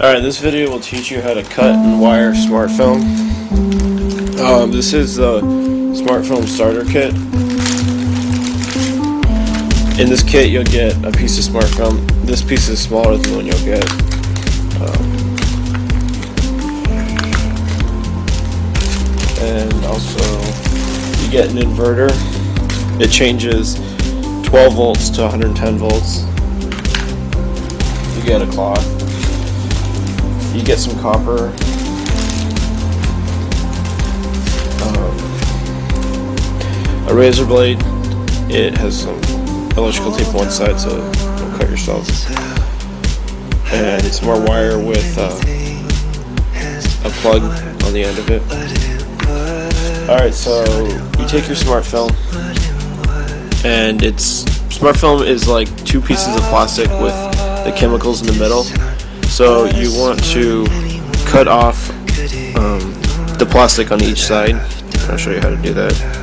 Alright, this video will teach you how to cut and wire smart film. This is the smart film starter kit. In this kit you'll get a piece of smart film. This piece is smaller than the one you'll get. And also you get an inverter. It changes 12 volts to 110 volts. You get a cloth. You get some copper, a razor blade. It has some electrical tape on one side, so don't cut yourself. And it's more wire with a plug on the end of it. Alright, so you take your smart film, and smart film is like two pieces of plastic with the chemicals in the middle. So you want to cut off the plastic on each side. I'll show you how to do that.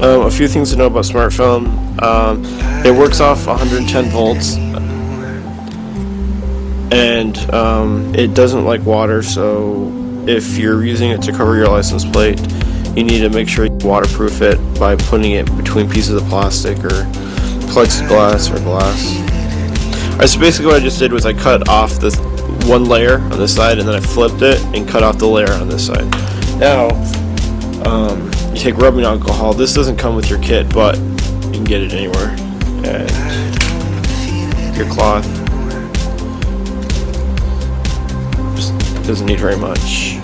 A few things to know about smart film. It works off 110 volts, and it doesn't like water, so if you're using it to cover your license plate, you need to make sure you waterproof it by putting it between pieces of plastic or plexiglass or glass. Alright, so basically what I just did was I cut off this one layer on this side, and then I flipped it and cut off the layer on this side. Now, you take rubbing alcohol. This doesn't come with your kit, but you can get it anywhere. And your cloth. Just doesn't need very much.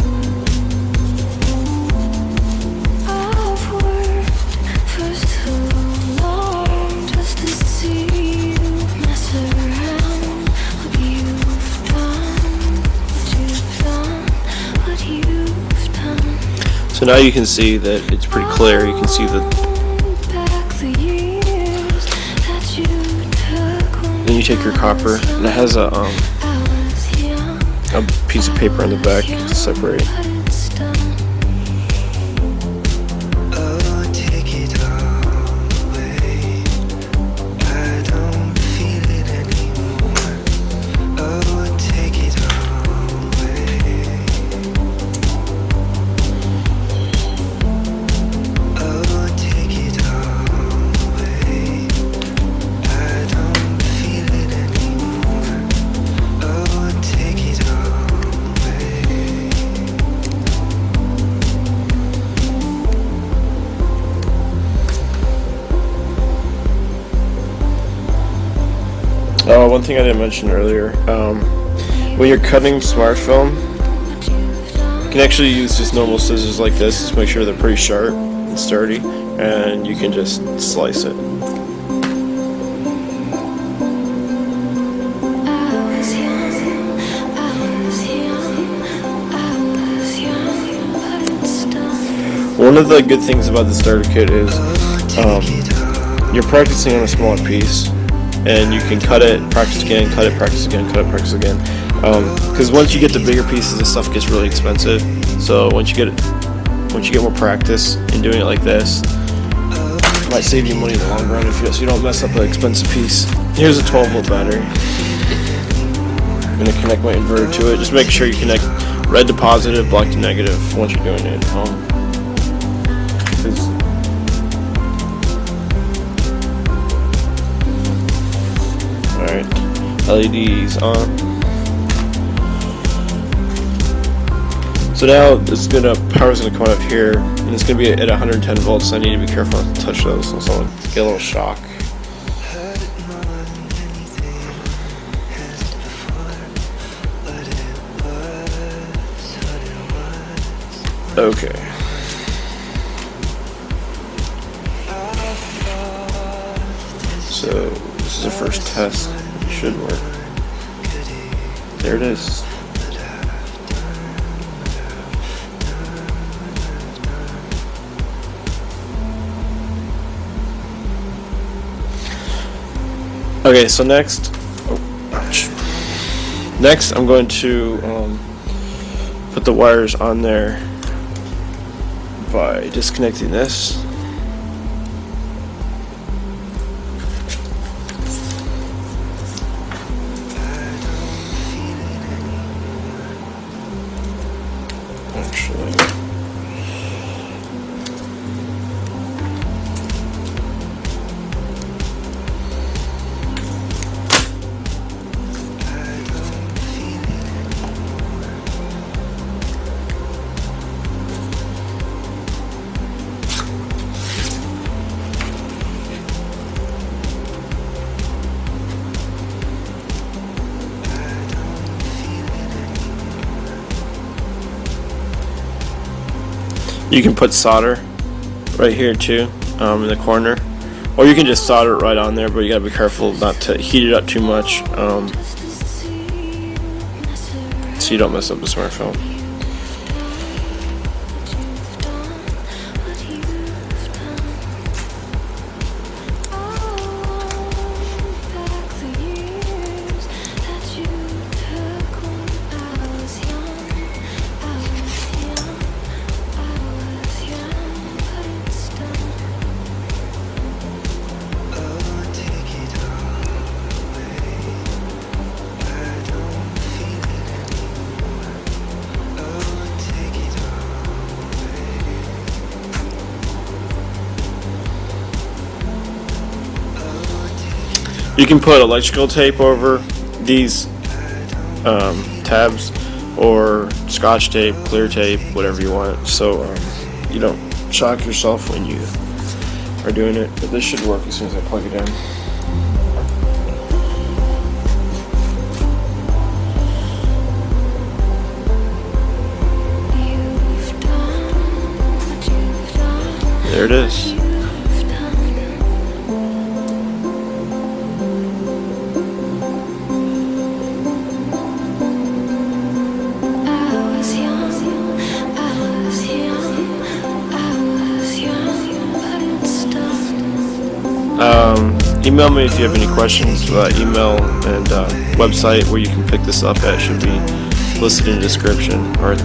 So now you can see that it's pretty clear. You can see that. Then you take your copper, and it has a piece of paper on the back to separate. One thing I didn't mention earlier, when you're cutting smart film, you can actually use just normal scissors like this. Just make sure they're pretty sharp and sturdy, and you can just slice it. One of the good things about the starter kit is you're practicing on a smaller piece. And you can cut it, practice again, cut it, practice again, cut it, practice again. Because once you get the bigger pieces, the stuff gets really expensive. So once you get more practice in doing it like this, it might save you money in the long run so you don't mess up an expensive piece. Here's a 12-volt battery. I'm gonna connect my inverter to it. Just make sure you connect red to positive, black to negative once you're doing it at home. LEDs on. So now power's gonna come out of here, and it's gonna be at 110 volts. So I need to be careful not to touch those, so someone get a little shock. Okay. So this is the first test. It should work. There it is. Okay, so next, next I'm going to put the wires on there by disconnecting this. You can put solder right here too, in the corner, or you can just solder it right on there, but you gotta be careful not to heat it up too much, so you don't mess up the smartphone. You can put electrical tape over these tabs, or scotch tape, clear tape, whatever you want, so you don't shock yourself when you are doing it. But this should work as soon as I plug it in. There it is. Email me if you have any questions. Email and website where you can pick this up at should be listed in the description. Or